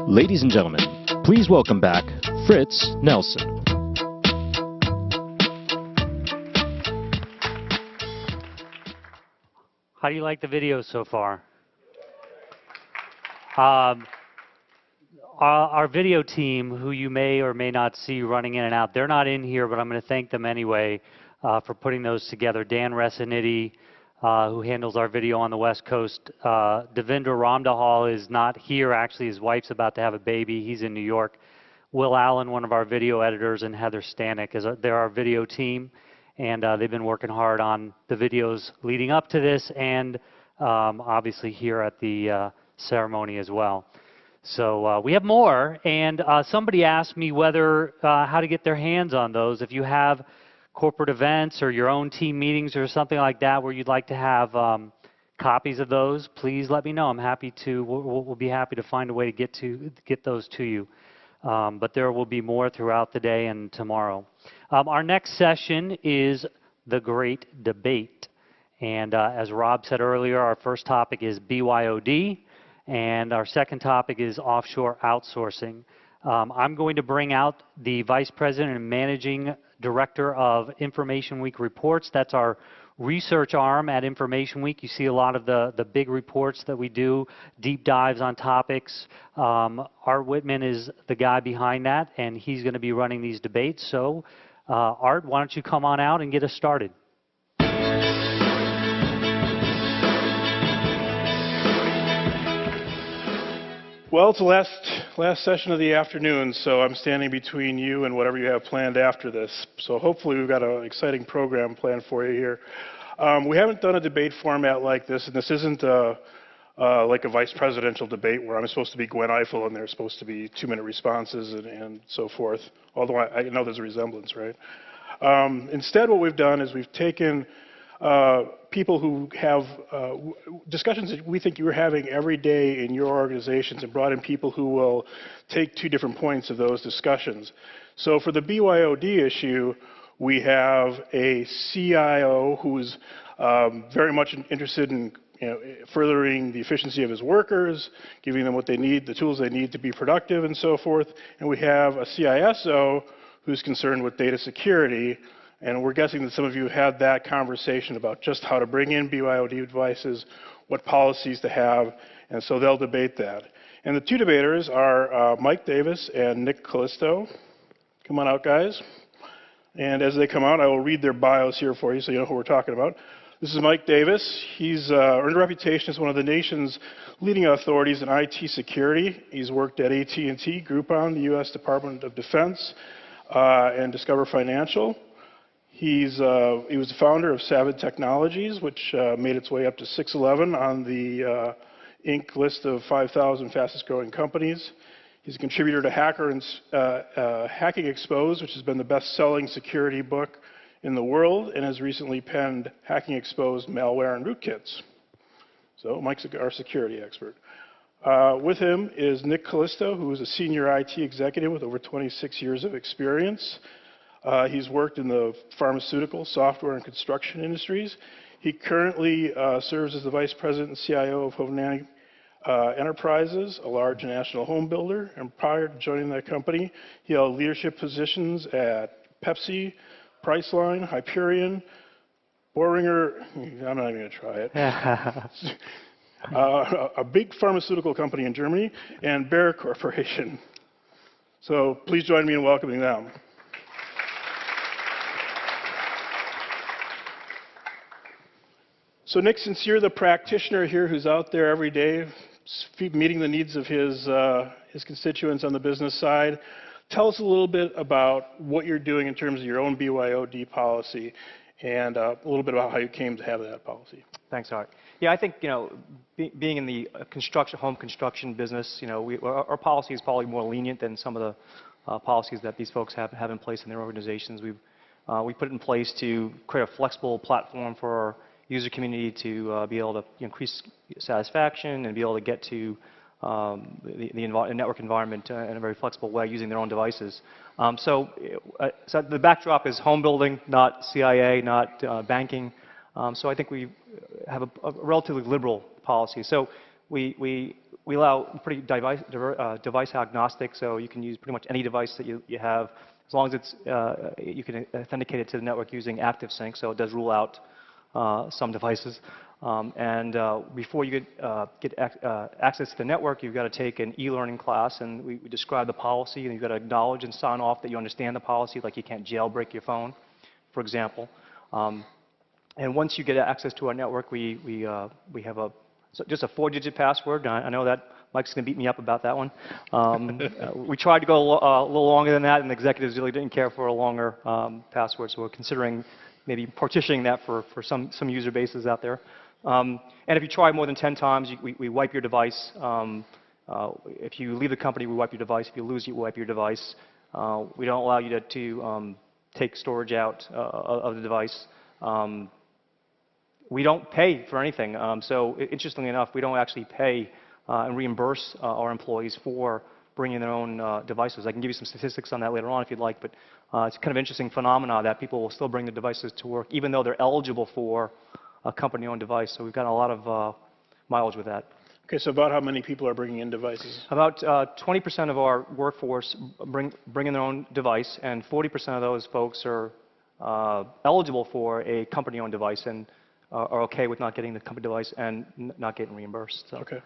Ladies and gentlemen, please welcome back Fritz Nelson. How do you like the video so far? Our video team, who you may or may not see running in and out, they're not in here, but I'm going to thank them anyway for putting those together. Dan Resiniti, who handles our video on the West Coast. Devendra Ramdahal is not here. Actually, his wife's about to have a baby. He's in New York. Will Allen, one of our video editors, and Heather Stanek, they're our video team. And they've been working hard on the videos leading up to this and obviously here at the ceremony as well. So we have more, and somebody asked me whether how to get their hands on those. If you have corporate events or your own team meetings or something like that where you'd like to have copies of those, please let me know. I'm happy to. We'll be happy to find a way to get those to you. But there will be more throughout the day and tomorrow. Our next session is the Great Debate. And as Rob said earlier, our first topic is BYOD, and our second topic is offshore outsourcing. I'm going to bring out the Vice President and Managing Director of Information Week Reports. That's our research arm at Information Week. You see a lot of the big reports that we do, deep dives on topics. Art Whitman is the guy behind that, and he's going to be running these debates. So, Art, why don't you come on out and get us started? Well, it's the last session of the afternoon, so I'm standing between you and whatever you have planned after this. So hopefully we've got an exciting program planned for you here. We haven't done a debate format like this, and this isn't like a vice presidential debate where I'm supposed to be Gwen Ifill and there's supposed to be 2-minute responses and so forth, although I know there's a resemblance, right? Instead, what we've done is we've taken people who have discussions that we think you're having every day in your organizations and brought in people who will take 2 different points of those discussions. So for the BYOD issue, we have a CIO who's very much interested in furthering the efficiency of his workers, giving them what they need, the tools they need to be productive and so forth. And we have a CISO who's concerned with data security. And we're guessing that some of you had that conversation about just how to bring in BYOD devices, what policies to have, and so they'll debate that. And the 2 debaters are Mike Davis and Nick Callisto. Come on out, guys. And as they come out, I will read their bios here for you so you know who we're talking about. This is Mike Davis. He's earned a reputation as one of the nation's leading authorities in IT security. He's worked at AT&T, Groupon, the U.S. Department of Defense, and Discover Financial. He was the founder of Savid Technologies, which made its way up to 611 on the Inc. list of 5,000 fastest growing companies. He's a contributor to Hacking Exposed, which has been the best-selling security book in the world, and has recently penned Hacking Exposed Malware and Rootkits. So Mike's our security expert. With him is Nick Callisto, who is a senior IT executive with over 26 years of experience. He's worked in the pharmaceutical, software, and construction industries. He currently serves as the Vice President and CIO of Hovnanian Enterprises, a large national home builder. And prior to joining that company, he held leadership positions at Pepsi, Priceline, Hyperion, Boehringer, I'm not even going to try it, a big pharmaceutical company in Germany, and Bayer Corporation. So please join me in welcoming them. So Nick, since you're the practitioner here who's out there every day meeting the needs of his constituents on the business side, tell us a little bit about what you're doing in terms of your own BYOD policy and a little bit about how you came to have that policy. Thanks, Art. Yeah, I think, being in the home construction business, our policy is probably more lenient than some of the policies that these folks have in place in their organizations. We put it in place to create a flexible platform for our user community to be able to increase satisfaction and be able to get to the network environment in a very flexible way using their own devices. So the backdrop is home building, not CIA, not banking. So I think we have a relatively liberal policy. So we we allow pretty device agnostic, so you can use pretty much any device that you have, as long as it's, you can authenticate it to the network using ActiveSync, so it does rule out some devices. Before you get access to the network, you've got to take an e-learning class, and we describe the policy, and you've got to acknowledge and sign off that you understand the policy, like you can't jailbreak your phone, for example. And once you get access to our network, we have just a 4-digit password. I know that Mike's going to beat me up about that one. We tried to go a little longer than that, and the executives really didn't care for a longer password, so we're considering maybe partitioning that for some user bases out there. And if you try more than 10 times, we wipe your device. If you leave the company, we wipe your device. If you lose it, we wipe your device. We don't allow you to take storage out of the device. We don't pay for anything. So interestingly enough, we don't actually pay and reimburse our employees for bringing their own devices. I can give you some statistics on that later on if you'd like, but it's kind of interesting phenomena that people will still bring the devices to work even though they're eligible for a company-owned device. So we've got a lot of mileage with that. Okay, so about how many people are bringing in devices? About 20% of our workforce bring in their own device, and 40% of those folks are eligible for a company-owned device and are okay with not getting the company device and not getting reimbursed. So. Okay.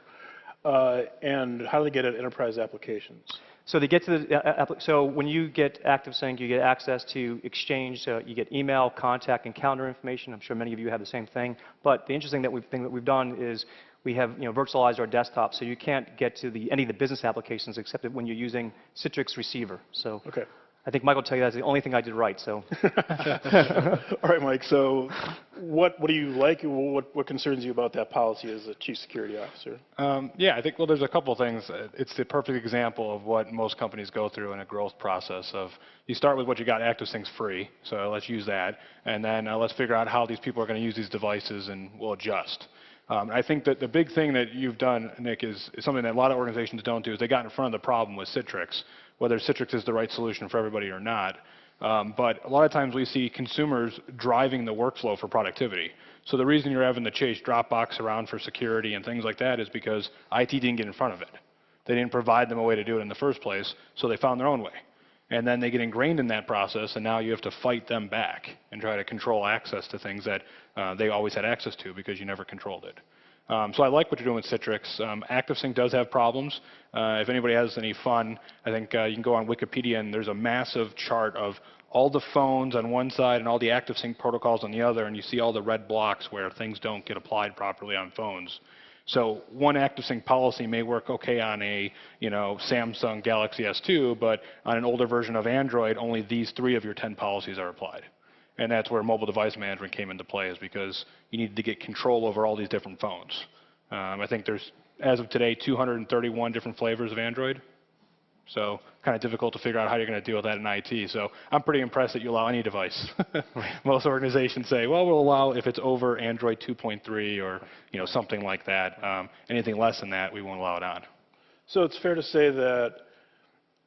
And how do they get at enterprise applications? So they get to the, so when you get ActiveSync, you get access to Exchange. You get email, contact, and calendar information. I'm sure many of you have the same thing. But the interesting thing that we've done is we have virtualized our desktop, so you can't get to any of the business applications except when you're using Citrix Receiver. So okay. I think Mike will tell you that's the only thing I did right. So. All right, Mike. So what do you like? What concerns you about that policy as a chief security officer? Yeah, I think, well, there's a couple of things. It's the perfect example of what most companies go through in a growth process of you start with what you got. ActiveSync's free, so let's use that. And then let's figure out how these people are going to use these devices, and we'll adjust. I think that the big thing that you've done, Nick, is something that a lot of organizations don't do, is they got in front of the problem with Citrix, whether Citrix is the right solution for everybody or not. But a lot of times we see consumers driving the workflow for productivity. So the reason you're having to chase Dropbox around for security and things like that is because IT didn't get in front of it. They didn't provide them a way to do it in the first place, so they found their own way. And then they get ingrained in that process, and now you have to fight them back and try to control access to things that they always had access to because you never controlled it. So I like what you're doing with Citrix. ActiveSync does have problems. If anybody has any fun, I think you can go on Wikipedia, and there's a massive chart of all the phones on one side and all the ActiveSync protocols on the other, and you see all the red blocks where things don't get applied properly on phones. So one ActiveSync policy may work okay on a Samsung Galaxy S2, but on an older version of Android, only these 3 of your 10 policies are applied. And that's where mobile device management came into play, is because you needed to get control over all these different phones. I think there's, as of today, 231 different flavors of Android. So kind of difficult to figure out how you're going to deal with that in IT. So I'm pretty impressed that you allow any device. Most organizations say, well, we'll allow if it's over Android 2.3 or something like that. Anything less than that, we won't allow it on. So it's fair to say that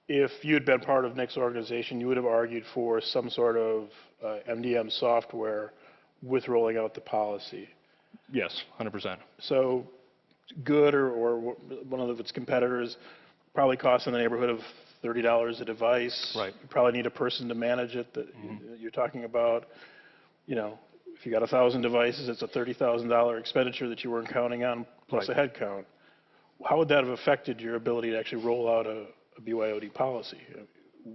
if you had been part of Nick's organization, you would have argued for some sort of MDM software with rolling out the policy. Yes, 100%. So Good or one of its competitors probably costs in the neighborhood of $30 a device. Right. You probably need a person to manage it that you're talking about. If you got 1,000 devices, it's a $30,000 expenditure that you weren't counting on, plus a head count. How would that have affected your ability to actually roll out a BYOD policy?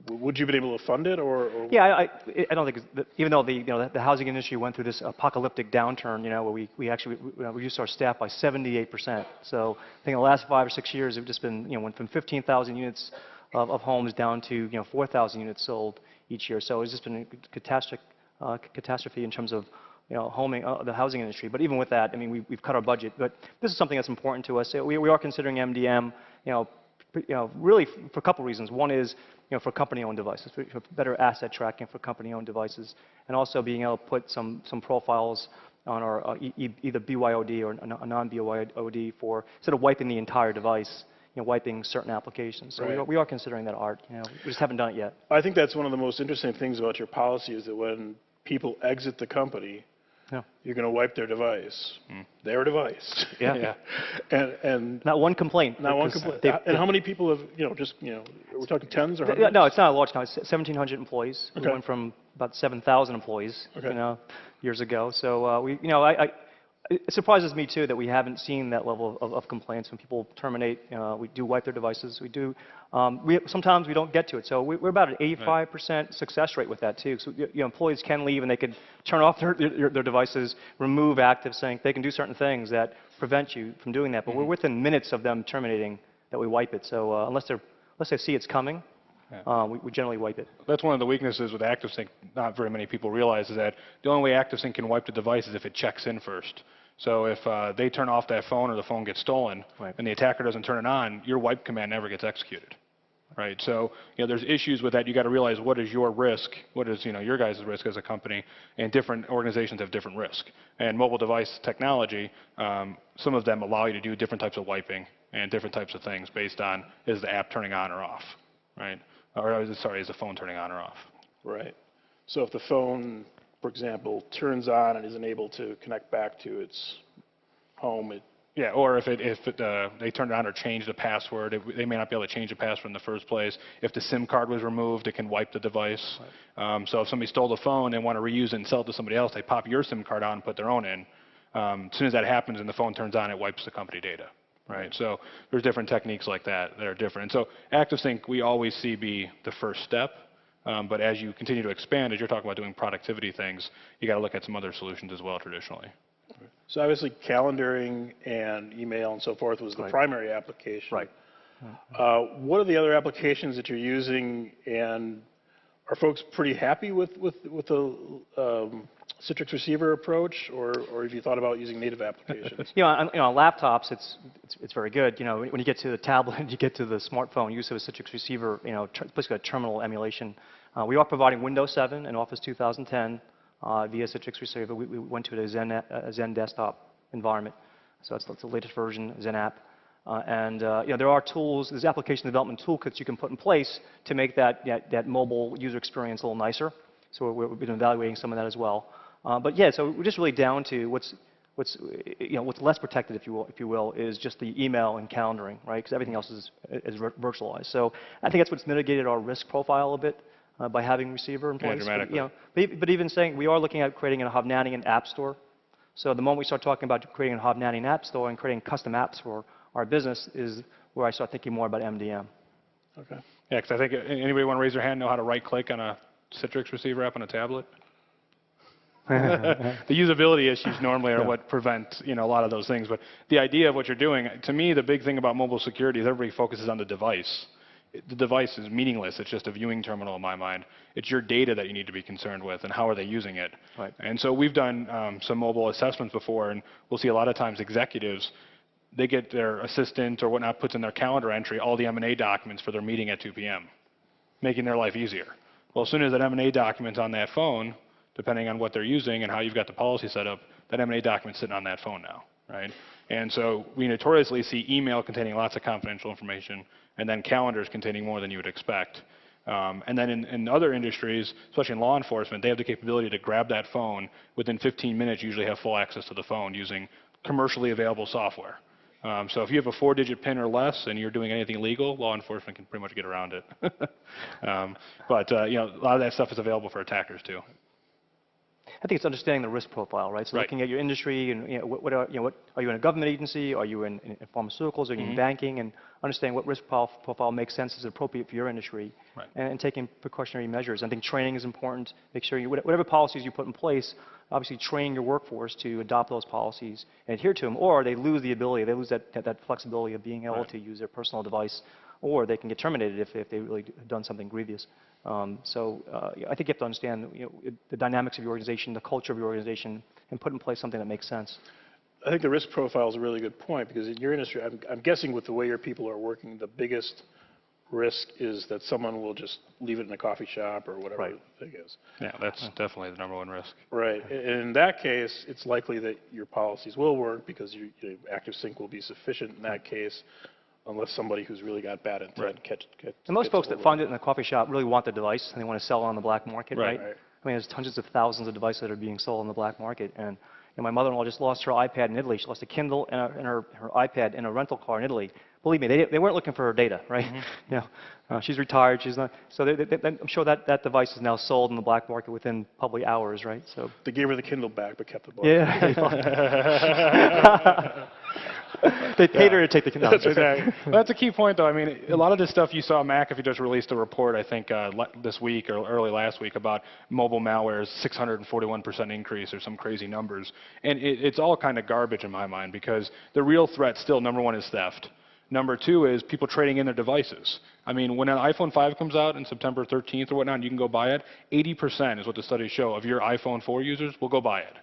Would you have been able to fund it, or? Yeah, I don't think even though the housing industry went through this apocalyptic downturn, where we actually reduced our staff by 78%. So I think in the last 5 or 6 years, we've just been went from 15,000 units of homes down to 4,000 units sold each year. So it's just been a catastrophe in terms of the housing industry. But even with that, I mean, we've cut our budget. But this is something that's important to us. We are considering MDM, really for a couple reasons. One is, for company-owned devices, for better asset tracking for company-owned devices, and also being able to put some profiles on our either BYOD or a non-BYOD for instead of wiping the entire device, wiping certain applications. So right. we are considering that art. We just haven't done it yet. I think that's one of the most interesting things about your policy is that when people exit the company, Yeah. You're going to wipe their device. Their device. Yeah. and Not one complaint. not one complaint. And how many people have, we're talking tens or hundreds? No, it's not a large count. It's 1,700 employees. Okay. We went from about 7,000 employees, Okay. years ago. So it surprises me too that we haven't seen that level of complaints when people terminate. We do wipe their devices. We do. Sometimes we don't get to it. So we're about an 85% success rate with that too. So employees can leave and they can turn off their devices, remove active sync. They can do certain things that prevent you from doing that. But we're within minutes of them terminating that we wipe it. So unless they see it's coming, we generally wipe it. That's one of the weaknesses with ActiveSync. Not very many people realize is that the only way ActiveSync can wipe the device is if it checks in first. So if they turn off that phone or the phone gets stolen and the attacker doesn't turn it on, your wipe command never gets executed. Right? So there's issues with that. You got to realize what is your risk, what is your guys' risk as a company, and different organizations have different risk. And mobile device technology, some of them allow you to do different types of wiping and different types of things based on is the app turning on or off, right? Or sorry, is the phone turning on or off? Right. So if the phone, for example, turns on and isn't able to connect back to its home, yeah, or if they turned it on or changed the password, they may not be able to change the password in the first place. If the SIM card was removed, it can wipe the device. Right. So if somebody stole the phone and want to reuse it and sell it to somebody else, they pop your SIM card on and put their own in. As soon as that happens and the phone turns on, it wipes the company data. Right? So there's different techniques like that that are different. And so ActiveSync we always see be the first step. But as you continue to expand, as you're talking about doing productivity things, you got to look at some other solutions as well traditionally. So obviously calendaring and email and so forth was the primary application. Right. What are the other applications that you're using, and are folks pretty happy with the Citrix receiver approach, or have you thought about using native applications? On laptops, it's very good. When you get to the tablet, you get to the smartphone, use of a Citrix receiver, basically a terminal emulation. We are providing Windows 7 and Office 2010 via Citrix receiver. We went to a Zen desktop environment, so that's the latest version, Zen app. There are tools, there's application development toolkits you can put in place to make that mobile user experience a little nicer. So we've been evaluating some of that as well. So we're just really down to what's less protected, if you will, is just the email and calendaring, right? Because everything else is virtualized. So I think that's what's mitigated our risk profile a bit by having receiver in place. Yeah, but even saying we are looking at creating a Hovnanian app store. So the moment we start talking about creating a Hovnanian app store and creating custom apps for our business is where I start thinking more about MDM. Okay. Yeah, because I think anybody want to raise their hand know how to right-click on a Citrix receiver app on a tablet? The usability issues normally are what prevent a lot of those things. But the idea of what you're doing, to me, the big thing about mobile security is everybody focuses on the device. The device is meaningless. It's just a viewing terminal in my mind. It's your data that you need to be concerned with, and how are they using it. Right. And so we've done some mobile assessments before, and we'll see a lot of times executives, they get their assistant or whatnot puts in their calendar entry all the M&A documents for their meeting at 2 p.m., making their life easier. Well, as soon as that M&A document's on that phone, depending on what they're using and how you've got the policy set up, that M&A document's sitting on that phone now, right? And so we notoriously see email containing lots of confidential information, and then calendars containing more than you would expect. And then in other industries, especially in law enforcement, they have the capability to grab that phone within 15 minutes, usually have full access to the phone using commercially available software. So if you have a 4-digit PIN or less and you're doing anything illegal, law enforcement can pretty much get around it. A lot of that stuff is available for attackers too. I think it's understanding the risk profile, right? So looking at your industry and are you in a government agency? Are you in pharmaceuticals? Are you in banking? And understanding what risk profile makes sense, is appropriate for your industry, and taking precautionary measures. I think training is important. Make sure whatever policies you put in place, obviously train your workforce to adopt those policies and adhere to them, or they lose the ability, they lose that flexibility of being able to use their personal device, or they can get terminated if they really have done something grievous. I think you have to understand the dynamics of your organization, the culture of your organization, and put in place something that makes sense. I think the risk profile is a really good point, because in your industry, I'm guessing with the way your people are working, the biggest risk is that someone will just leave it in a coffee shop or whatever the thing is. Yeah, that's definitely the number one risk. Right. And in that case, it's likely that your policies will work, because ActiveSync will be sufficient in that case, unless somebody who's really got bad intent And most folks that find it in a coffee shop really want the device, and they want to sell it on the black market, right? I mean, there's hundreds of thousands of devices that are being sold on the black market. And my mother-in-law just lost her iPad in Italy. She lost a Kindle and her iPad in a rental car in Italy. Believe me, they weren't looking for her data, right? She's retired. She's not. So I'm sure that device is now sold in the black market within probably hours, right? So They gave her the Kindle back, but kept the book. yeah. They paid her to take the Kindle. Exactly. Well, that's a key point, though. I mean, a lot of this stuff you saw, McAfee just released a report, I think, this week or early last week about mobile malware's 641% increase or some crazy numbers. And it's all kind of garbage in my mind because the real threat still, number one, is theft. Number two is people trading in their devices. I mean, when an iPhone 5 comes out in September 13th or whatnot, and you can go buy it, 80% is what the studies show of your iPhone 4 users will go buy it.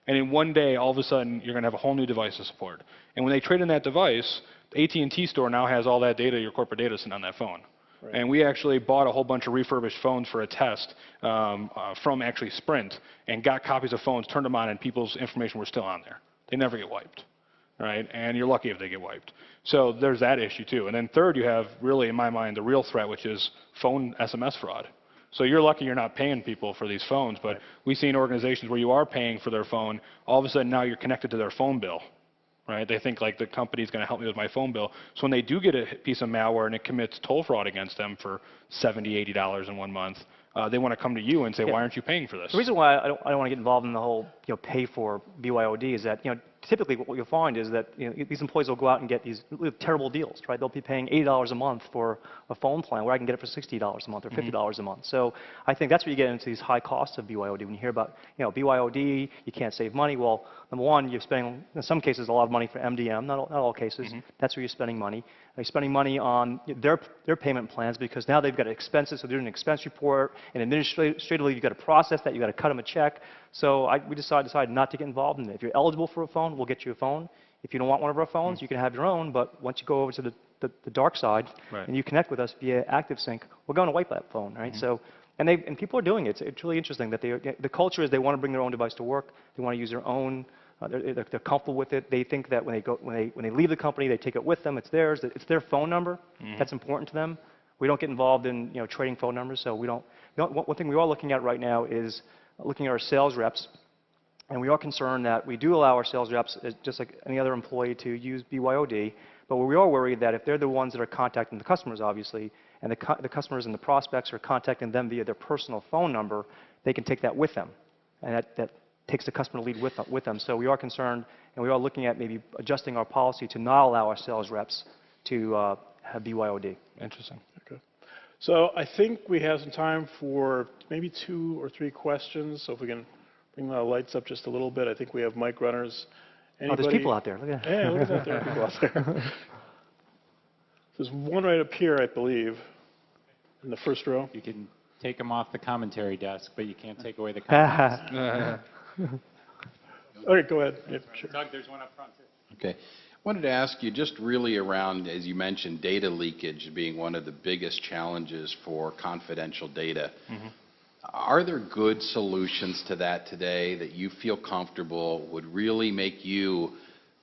And in one day, all of a sudden, you're going to have a whole new device to support. And when they trade in that device, the AT&T store now has all that data, your corporate data, sitting on that phone. Right. And we actually bought a whole bunch of refurbished phones for a test from actually Sprint and got copies of phones, turned them on, and people's information were still on there. They never get wiped. Right? And you're lucky if they get wiped. So there's that issue too. And then third, you have really, in my mind, the real threat, which is phone SMS fraud. So you're lucky you're not paying people for these phones, but we've seen organizations where you are paying for their phone, all of a sudden now you're connected to their phone bill. Right? They think like the company's going to help me with my phone bill. So when they do get a piece of malware and it commits toll fraud against them for $70, $80 in 1 month, they want to come to you and say, why aren't you paying for this? The reason why I don't want to get involved in the whole pay for BYOD is that typically what you'll find is that these employees will go out and get these terrible deals, right? They'll be paying $80 a month for a phone plan where I can get it for $60 a month or $50 a month. So I think that's where you get into these high costs of BYOD. When you hear about BYOD, you can't save money. Well, number one, you're spending in some cases a lot of money for MDM. Not all cases. That's where you're spending money. They're spending money on their payment plans because now they've got expenses, so they're doing an expense report, and administratively you've got to process that, you've got to cut them a check. So we decided not to get involved in it. If you're eligible for a phone, we'll get you a phone. If you don't want one of our phones, you can have your own, but once you go over to the dark side and you connect with us via ActiveSync, we're going to wipe that phone, right? So, and people are doing it. It's really interesting that the culture is they want to bring their own device to work. They want to use their own. They're comfortable with it. They think that when they leave the company, they take it with them. It's theirs. It's their phone number. That's important to them. We don't get involved in trading phone numbers. So we don't. One thing we are looking at right now is looking at our sales reps, and we are concerned that we do allow our sales reps, just like any other employee, to use BYOD. But we are worried that if they're the ones that are contacting the customers, obviously, and the customers and the prospects are contacting them via their personal phone number, they can take that with them, and that takes the customer lead with them. So we are concerned, and we are looking at maybe adjusting our policy to not allow our sales reps to have BYOD. Interesting. Okay. So I think we have some time for maybe 2 or 3 questions. So if we can bring the lights up just a little bit. I think we have mic runners. Anybody? Oh, there's people out there. Look at that. Yeah, look at that. There are people out there. There's one right up here, I believe, in the first row. You can take them off the commentary desk, but you can't take away the comments. Okay, go ahead. Yeah, sure. Doug, there's one up front, too. Okay. Wanted to ask you just really around, as you mentioned, data leakage being one of the biggest challenges for confidential data. Are there good solutions to that today that you feel comfortable would really make you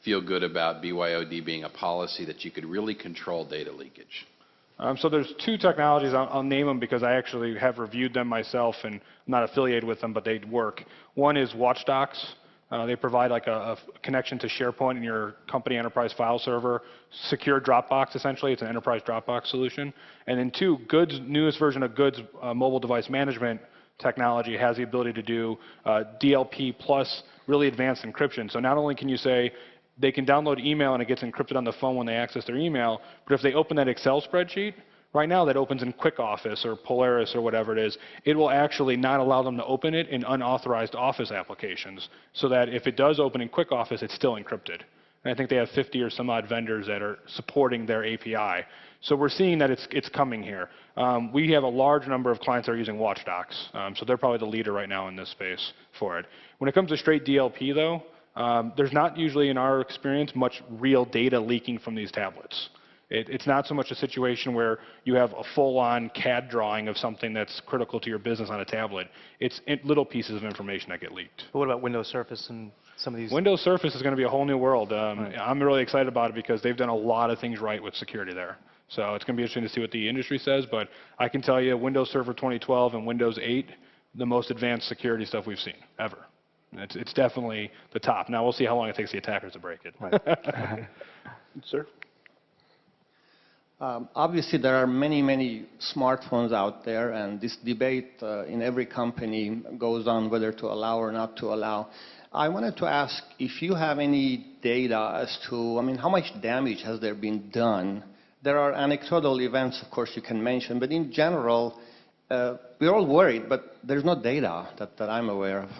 feel good about BYOD being a policy that you could really control data leakage? So there's 2 technologies. I'll name them because I actually have reviewed them myself and I'm not affiliated with them, but they work. One is Watchdocs. They provide like a connection to SharePoint in your company enterprise file server, secure Dropbox essentially. It's an enterprise Dropbox solution. And then 2, Good's newest version of Good's mobile device management technology has the ability to do DLP plus really advanced encryption. So not only can you say they can download email and it gets encrypted on the phone when they access their email, but if they open that Excel spreadsheet, right now that opens in QuickOffice or Polaris or whatever it is, it will actually not allow them to open it in unauthorized Office applications, so that if it does open in QuickOffice, it's still encrypted. And I think they have 50 or some odd vendors that are supporting their API. So we're seeing that it's coming here. We have a large number of clients that are using Watchdocs, so they're probably the leader right now in this space for it. When it comes to straight DLP, though, there's not usually, in our experience, much real data leaking from these tablets. It's not so much a situation where you have a full-on CAD drawing of something that's critical to your business on a tablet. It's little pieces of information that get leaked. But what about Windows Surface and some of these? Windows Surface is going to be a whole new world. I'm really excited about it because they've done a lot of things right with security there. So it's going to be interesting to see what the industry says, but I can tell you Windows Server 2012 and Windows 8 the most advanced security stuff we've seen ever. It's definitely the top. Now we'll see how long it takes the attackers to break it. Right. Sir? Obviously, there are many, many smartphones out there, and this debate in every company goes on whether to allow or not to allow. I wanted to ask if you have any data as to, I mean, how much damage has there been done? There are anecdotal events, of course, you can mention, but in general, we're all worried, but there's no data that I'm aware of.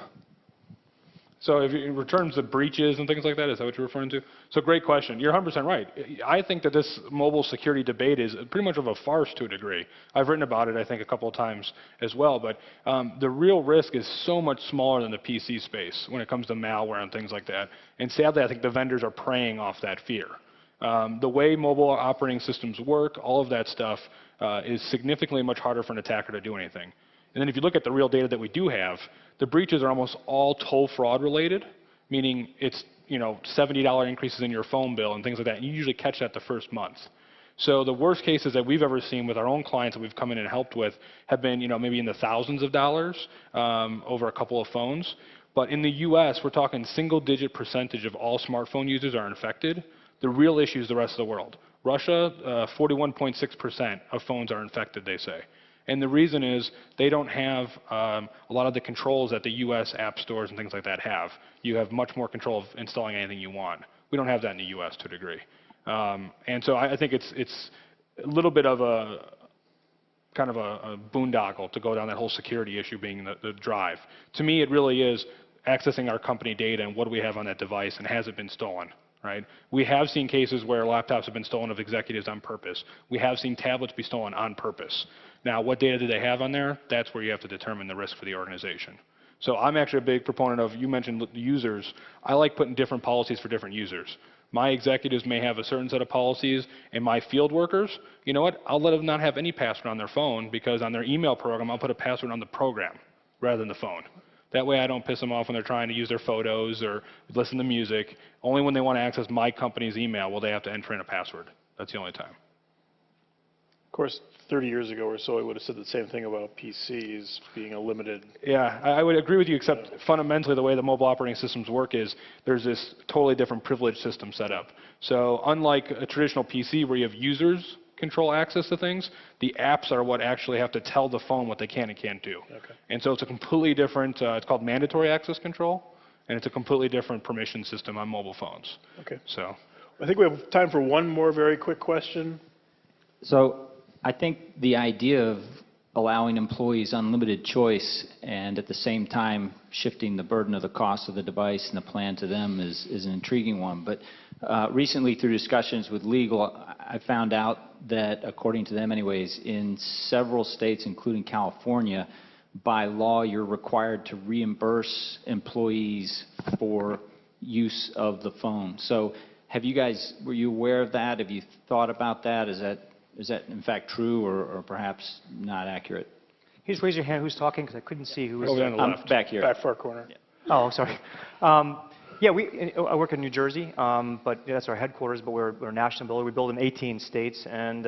So if you, in terms of breaches and things like that, is that what you're referring to? So great question. You're 100% right. I think that this mobile security debate is pretty much of a farce to a degree. I've written about it, I think, a couple of times as well. But the real risk is so much smaller than the PC space when it comes to malware and things like that. And sadly, I think the vendors are preying off that fear. The way mobile operating systems work, all of that stuff is significantly much harder for an attacker to do anything. And then if you look at the real data that we do have, the breaches are almost all toll fraud related, meaning it's $70 increases in your phone bill and things like that. And you usually catch that the first month. So the worst cases that we've ever seen with our own clients that we've come in and helped with have been maybe in the thousands of dollars over a couple of phones. But in the US, we're talking single-digit percentage of all smartphone users are infected. The real issue is the rest of the world. Russia, 41.6% of phones are infected, they say. And the reason is they don't have a lot of the controls that the US app stores and things like that have. You have much more control of installing anything you want. We don't have that in the US to a degree. And so I think it's a little bit of a kind of a boondoggle to go down that whole security issue being the drive. To me, it really is accessing our company data and what do we have on that device and has it been stolen. Right? We have seen cases where laptops have been stolen of executives on purpose. We have seen tablets be stolen on purpose. Now, what data do they have on there? That's where you have to determine the risk for the organization. So I'm actually a big proponent of, you mentioned users. I like putting different policies for different users. My executives may have a certain set of policies, and my field workers, you know what? I'll let them not have any password on their phone because on their email program, I'll put a password on the program rather than the phone. That way I don't piss them off when they're trying to use their photos or listen to music. Only when they want to access my company's email will they have to enter in a password. That's the only time. Of course, 30 years ago or so, I would have said the same thing about PCs being a limited. Yeah, I would agree with you, except fundamentally the way the mobile operating systems work is there's this totally different privilege system set up. So unlike a traditional PC where you have users control access to things, the apps are what actually have to tell the phone what they can and can't do. Okay. And so it's a completely different, it's called mandatory access control, and it's a completely different permission system on mobile phones. Okay. So I think we have time for one more very quick question. So I think the idea of allowing employees unlimited choice and at the same time shifting the burden of the cost of the device and the plan to them is an intriguing one. But recently through discussions with legal, I found out that, according to them anyways, in several states, including California, by law you're required to reimburse employees for use of the phone. So have you guys, were you aware of that? Have you thought about that? Is that in fact true or perhaps not accurate? Can you just raise your hand who's talking, because I couldn't see who was. Over on the left. Back here. Back far corner. Yeah. Oh, sorry. Yeah, I work in New Jersey, but that's our headquarters, but we're a national builder. We build in 18 states, and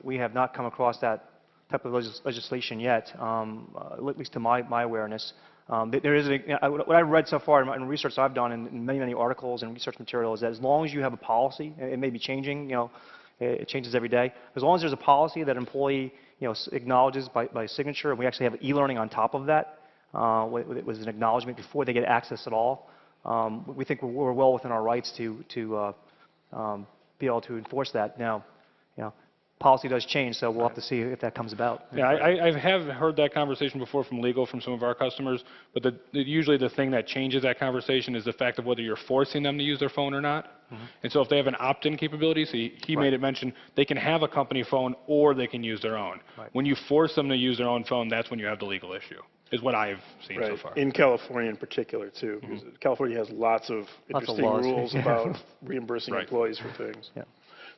we have not come across that type of legislation yet, at least to my awareness. There is what I've read so far in research I've done in many articles and research material is that as long as you have a policy, it may be changing, it changes every day. As long as there's a policy that employee acknowledges by signature, and we actually have e-learning on top of that, it was an acknowledgement before they get access at all. We think we're well within our rights to be able to enforce that. Now, policy does change, so we'll have to see if that comes about. Yeah, I have heard that conversation before from legal from some of our customers, but usually the thing that changes that conversation is the fact of whether you're forcing them to use their phone or not. Mm-hmm. And so if they have an opt-in capability, so he made it mention, they can have a company phone or they can use their own. Right. When you force them to use their own phone, that's when you have the legal issue, is what I've seen so far. In California in particular, too, because California has lots of interesting rules about reimbursing employees for things. Yeah.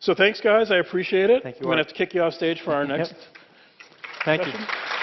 So thanks, guys. I appreciate it. Thank you. We're going to have to kick you off stage for our next Thank session. you.